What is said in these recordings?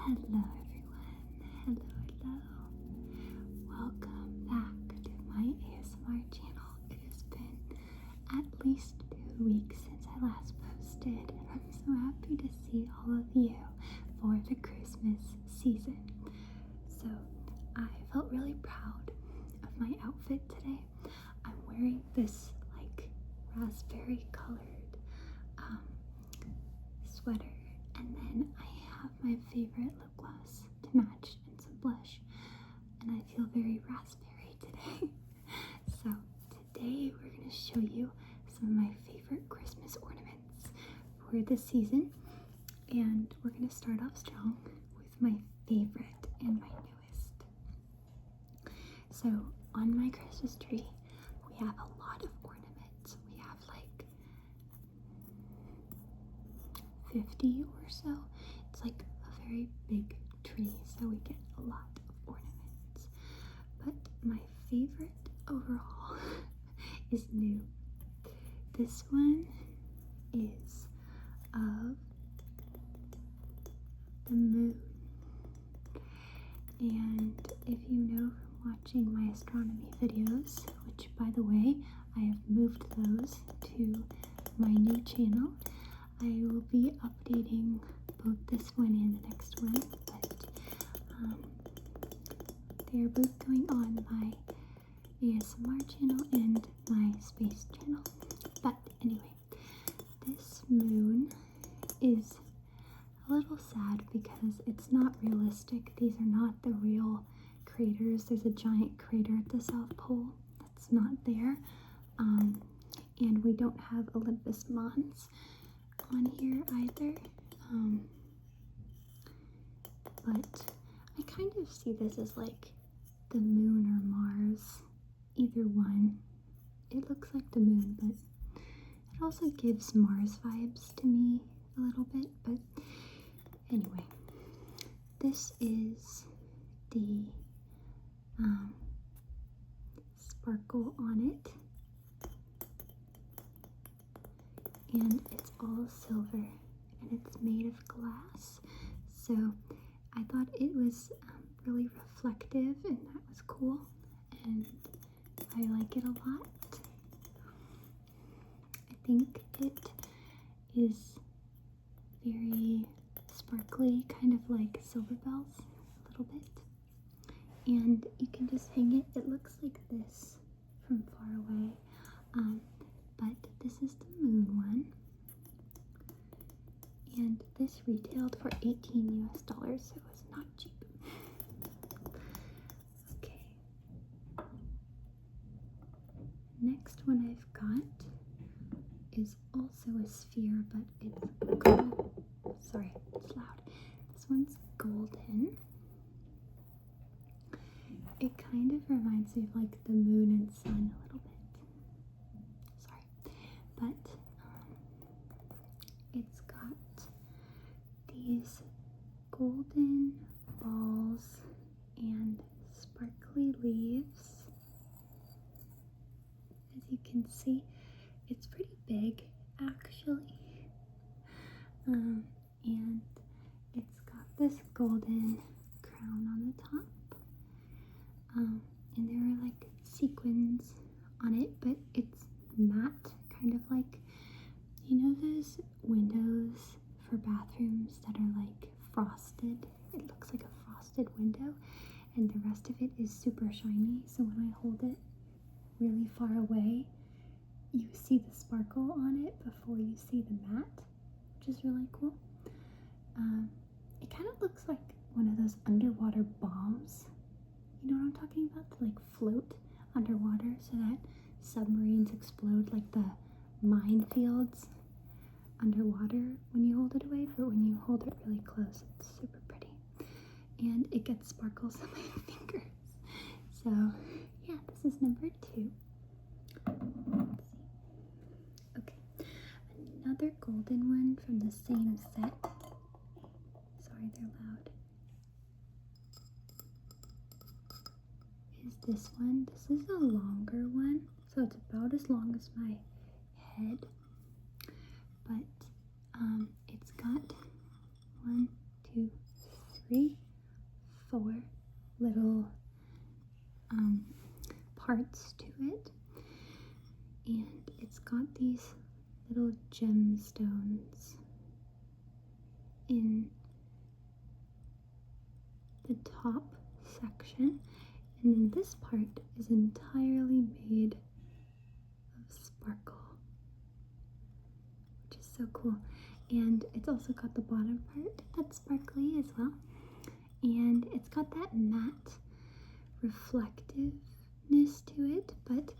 Hello everyone, hello. Welcome back to my ASMR channel. It has been at least 2 weeks since I last posted, and I'm so happy to see all of you for the Christmas season. So I felt really proud of my outfit today. I'm wearing this like raspberry colored sweater, and then I have my favorite lip gloss to match and some blush, and I feel very raspberry today. So today we're going to show you some of my favorite Christmas ornaments for this season, and we're going to start off strong with my favorite and my newest. So on my Christmas tree we have a lot of ornaments. We have like 50 or so. It's like a very big tree, so we get a lot of ornaments. But my favorite overall is new. This one is of the moon. And if you know from watching my astronomy videos, which by the way, I have moved those to my new channel, I will be updating both this one and the next one, but they are both going on my ASMR channel and my space channel. But anyway, this moon is a little sad because it's not realistic. These are not the real craters. There's a giant crater at the South Pole that's not there, and we don't have Olympus Mons on here either, but I kind of see this as like the moon or Mars, either one. It looks like the moon, but it also gives Mars vibes to me a little bit. But anyway, this is the sparkle on it, and it's all silver and it's made of glass, so I thought it was really reflective, and that was cool, and I like it a lot. I think it is very sparkly, kind of like silver bells a little bit, and you can just hang it. It looks like this from far away, but this is the moon one, and this retailed for $18 US, so it was not cheap. Okay, next one I've got is also a sphere, but it's gold. Sorry, it's loud. This one's golden. It kind of reminds me of like the moon and sun a little bit. Sorry, but it's got these golden balls and sparkly leaves. As you can see, it's pretty big actually, and it's got this golden crown on the top, and there are like sequins on it, but it's matte, kind of like, you know those windows for bathrooms that are like frosted? It looks like a frosted window, and the rest of it is super shiny, so when I hold it really far away, you see the sparkle on it before you see the matte, which is really cool. It kind of looks like one of those underwater bombs. You know what I'm talking about? To like float underwater so that submarines explode, like the minefields underwater when you hold it away, but when you hold it really close, it's super pretty. And it gets sparkles on my fingers. So yeah, this is number 2. Let's see. Okay, another golden one from the same set. Sorry, they're loud. Is this one. This is a longer one, so it's about as long as my head, but it's got 1, 2, four little parts to it, and it's got these little gemstones in the top section, and then this part is entirely made of sparkle, which is so cool. And it's also got the bottom part that's sparkly as well, and it's got that matte reflectiveness to it, but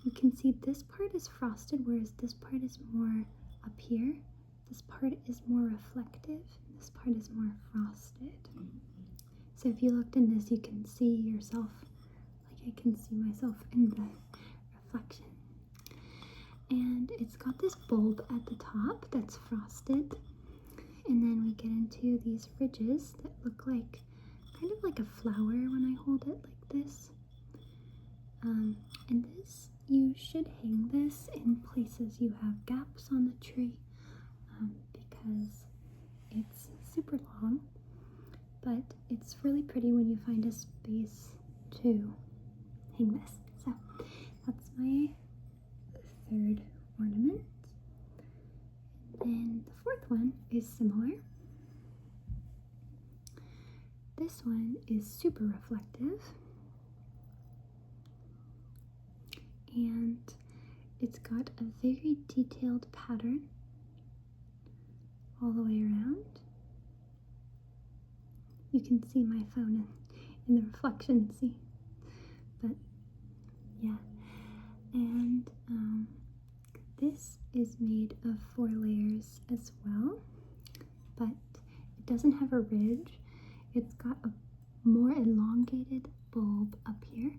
you can see this part is frosted, whereas this part is more up here. This part is more reflective, this part is more frosted. So if you looked in this, you can see yourself, like I can see myself in the reflection. And it's got this bulb at the top that's frosted, and then we get into these ridges that look like kind of like a flower when I hold it like this. And this, you should hang this in places you have gaps on the tree, because it's super long, but it's really pretty when you find a space to hang this. So that's my third ornament. And the fourth one is similar. This one is super reflective, and it's got a very detailed pattern all the way around. You can see my phone in the reflection, see? But yeah, and this is made of 4 layers as well, but it doesn't have a ridge. It's got a more elongated bulb up here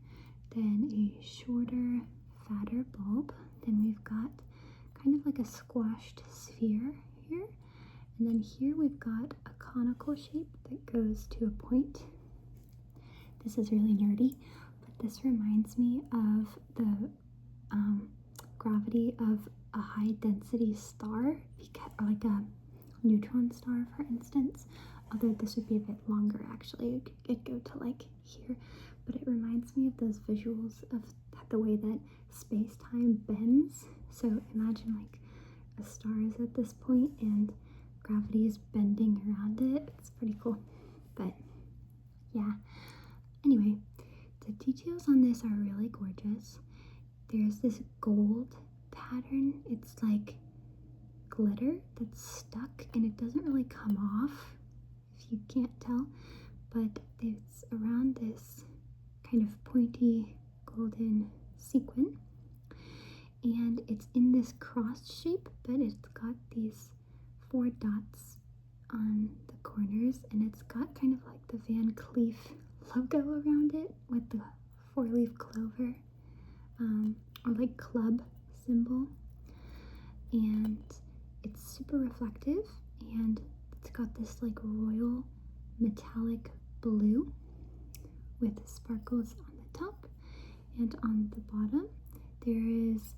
than a shorter, fatter bulb. Then we've got kind of like a squashed sphere here, and then here we've got a conical shape that goes to a point. This is really nerdy, but this reminds me of the gravity of a high density star, or like a neutron star, for instance. Although this would be a bit longer, actually. It'd go to like here, but it reminds me of those visuals of the way that space-time bends. So imagine like a star is at this point and gravity is bending around it. It's pretty cool. But yeah, anyway, the details on this are really gorgeous. There's this gold pattern. It's like glitter that's stuck, and it doesn't really come off, if you can't tell, but it's around this kind of pointy golden sequin, and it's in this cross shape, but it's got these 4 dots on the corners, and it's got kind of like the Van Cleef logo around it with the 4-leaf clover, or like club symbol, and it's super reflective, and it's got this like royal metallic blue with sparkles on the top, and on the bottom there is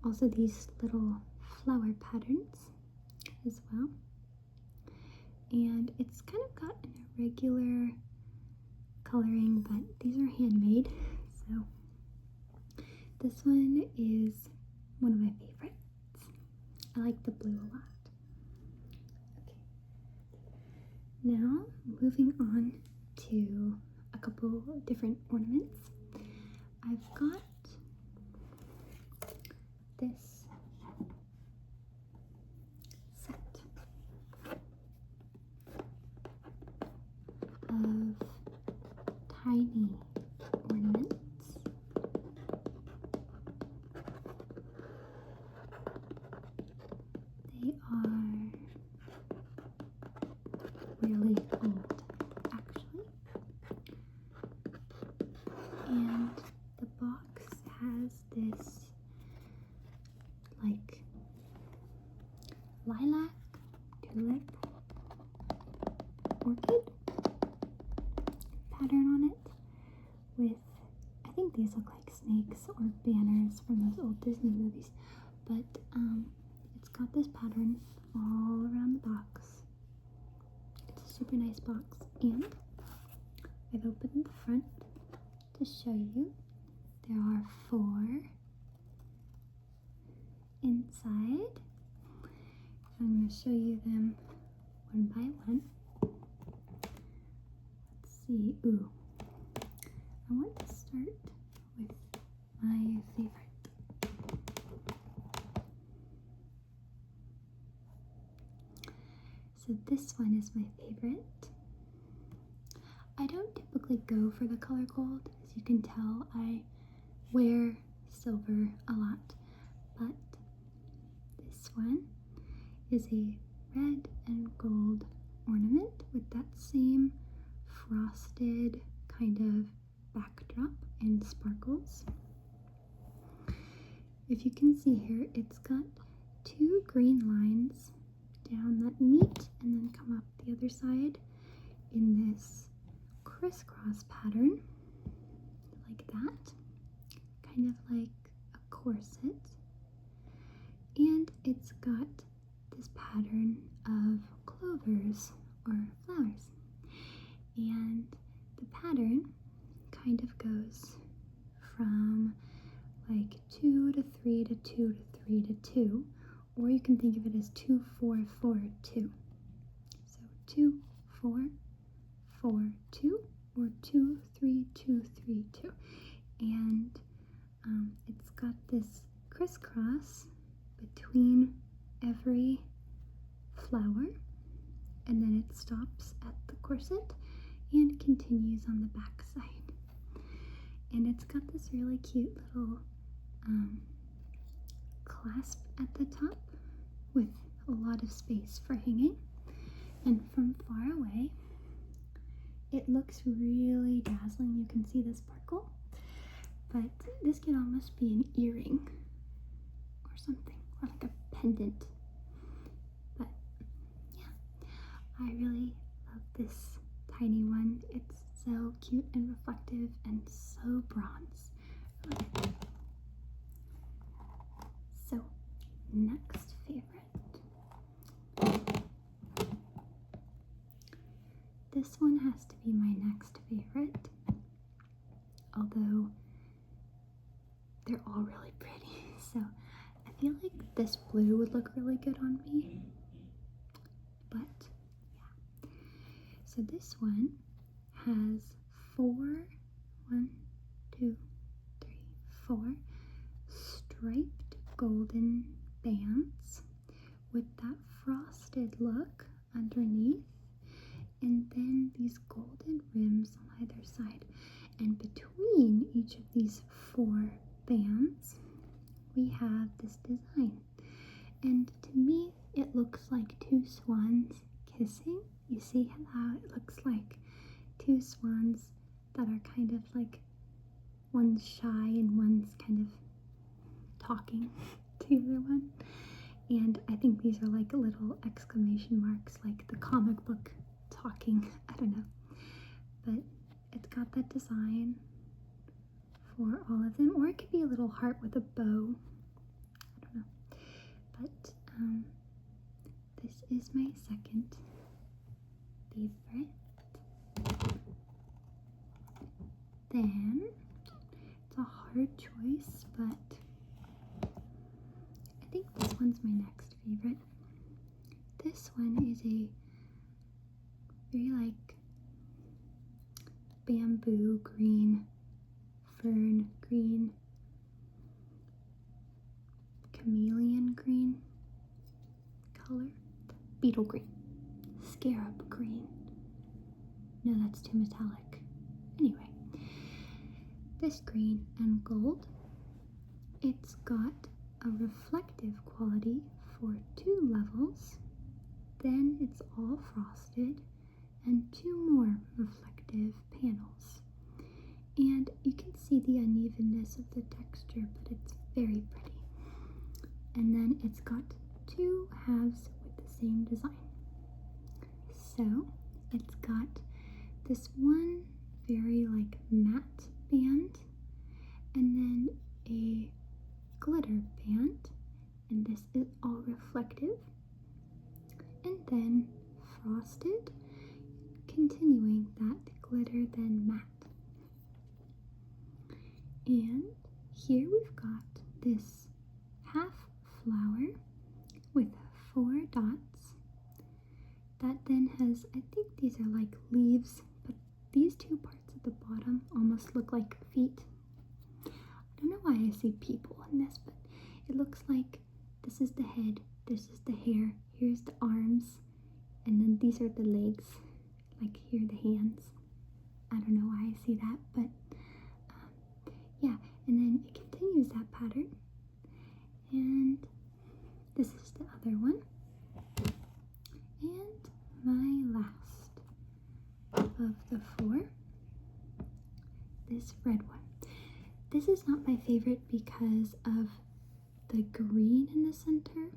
also these little flower patterns as well, and it's kind of got an irregular coloring, but these are handmade. So this one is one of my favorites. I like the blue a lot. Okay, now moving on to a couple different ornaments. I've got this set of tiny ornaments. They are really old, actually, and the box has this like lilac, tulip, orchid pattern on it with, I think these look like snakes or banners from those old Disney movies, but it's got this pattern all around the box. It's super nice box, and I've opened the front to show you. There are 4 inside. I'm going to show you them one by one. Let's see. Ooh, I want to start with my favorite. So this one is my favorite. I don't typically go for the color gold. As you can tell, I wear silver a lot, but this one is a red and gold ornament with that same frosted kind of backdrop and sparkles. If you can see here, it's got 2 green lines down that meet and then come up the other side in this crisscross pattern, like that, kind of like a corset. And it's got this pattern of clovers or flowers, and the pattern kind of goes from like 2 to 3 to 2 to 3 to 2, or you can think of it as 2 4 4 2. So 2 4 4 2, or 2 3 2 3 2, and it's got this crisscross between every flower, and then it stops at the corset and continues on the back side. And it's got this really cute little clasp at the top with a lot of space for hanging. And from far away, it looks really dazzling. You can see the sparkle, but this could almost be an earring or something, or like a pendant. But yeah, I really love this tiny one. It's so cute and reflective and so bronze. Okay. So, next favorite. This one has to be my next favorite, although they're all really pretty. So I feel like this blue would look really good on me, but yeah. So this one has 4 striped golden bands with that frosted look underneath, and then these golden rims on either side. And between each of these 4 bands, we have this design. And to me, it looks like 2 swans kissing. You see how it looks like 2 swans that are kind of like, one's shy and one's kind of talking to the other one. And I think these are like little exclamation marks, like the comic book talking. I don't know. But it's got that design for all of them. Or it could be a little heart with a bow. I don't know. But this is my second favorite. Then, it's a hard choice, but I think this one's my next favorite. This one is a very like bamboo green, fern green, chameleon green color, beetle green, scarab green. No, that's too metallic. Anyway, this green and gold, it's got a reflective quality for 2 levels, then it's all frosted, and 2 more reflective panels. And you can see the unevenness of the texture, but it's very pretty. And then it's got 2 halves with the same design. So it's got this one very like matte band, and then a glitter band, and this is all reflective. And then frosted, continuing that glitter then matte. And here we've got this half flower with 4 dots that then has, I think these are like leaves, but these 2 parts at the bottom almost look like feet. I don't know why I see people in this, but it looks like this is the head, this is the hair, here's the arms, and then these are the legs, like here are the hands. I don't know why I see that, but yeah, and then it continues that pattern. And this is the other one. And my last of the 4, this red one. This is not my favorite because of the green in the center.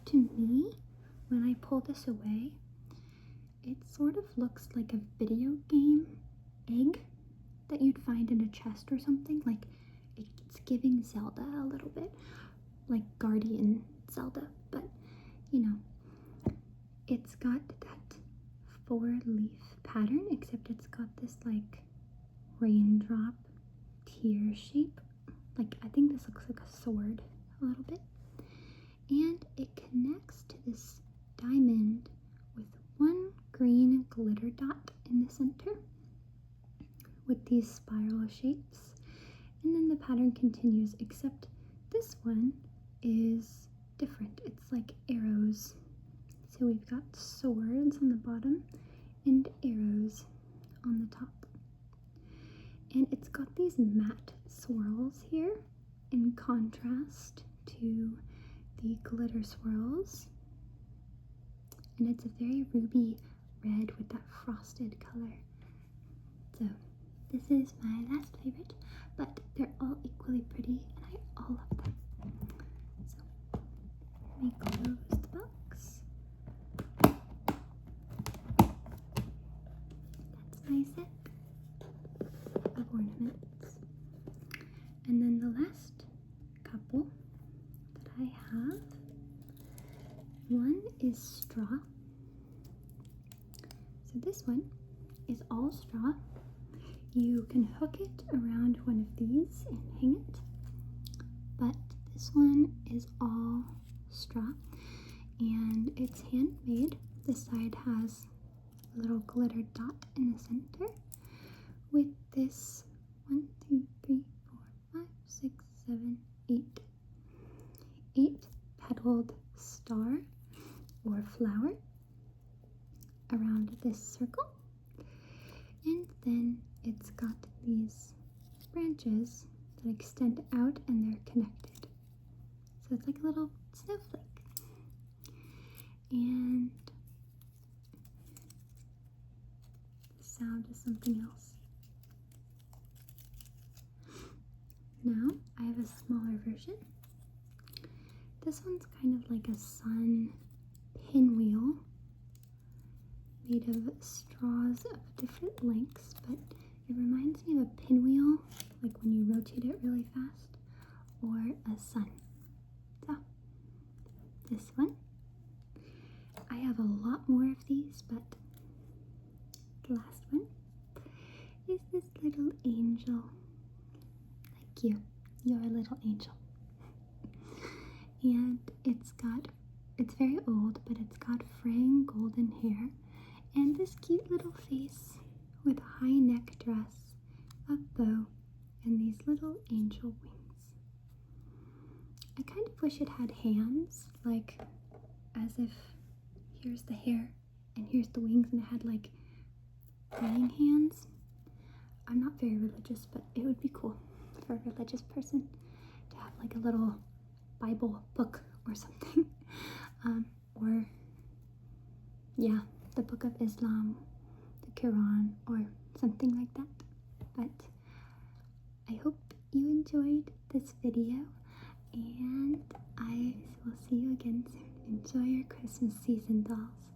To me, when I pull this away, it sort of looks like a video game egg that you'd find in a chest or something. Like, it's giving Zelda a little bit, like Guardian Zelda, but you know, it's got that 4-leaf pattern, except it's got this like raindrop tear shape. Like, I think this looks like a sword a little bit. And it connects to this diamond with 1 green glitter dot in the center with these spiral shapes. And then the pattern continues, except this one is different. It's like arrows. So we've got swords on the bottom and arrows on the top. And it's got these matte swirls here in contrast to the glitter swirls. And it's a very ruby red with that frosted color. So this is my last favorite, but they're all equally pretty and I all love them. So let me close the box. That's my set of ornaments. And then the last couple that I have, one is straw. So this one is all straw. You can hook it around one of these and hang it, but this one is all straw and it's handmade. This side has a little glitter dot in the center with this 1, 2, 3, 4, 5, 6, 7, 8 petaled star or flower around this circle. And then it's got these branches that extend out and they're connected. So it's like a little snowflake. And the sound is something else. Now I have a smaller version. This one's kind of like a sun pinwheel made of straws of different lengths, but it reminds me of a pinwheel, like when you rotate it really fast, or a sun. So, this one. I have a lot more of these, but the last one is this little angel. Like you. You're a little angel. And it's very old, but it's got fraying golden hair and this cute little face with a high neck dress, a bow, and these little angel wings. I kind of wish it had hands, like as if here's the hair and here's the wings, and it had like praying hands. I'm not very religious, but it would be cool for a religious person to have like a little Bible book or something. Or yeah, the Book of Islam, the Quran, or something like that. But I hope you enjoyed this video, and I will see you again soon. Enjoy your Christmas season, dolls.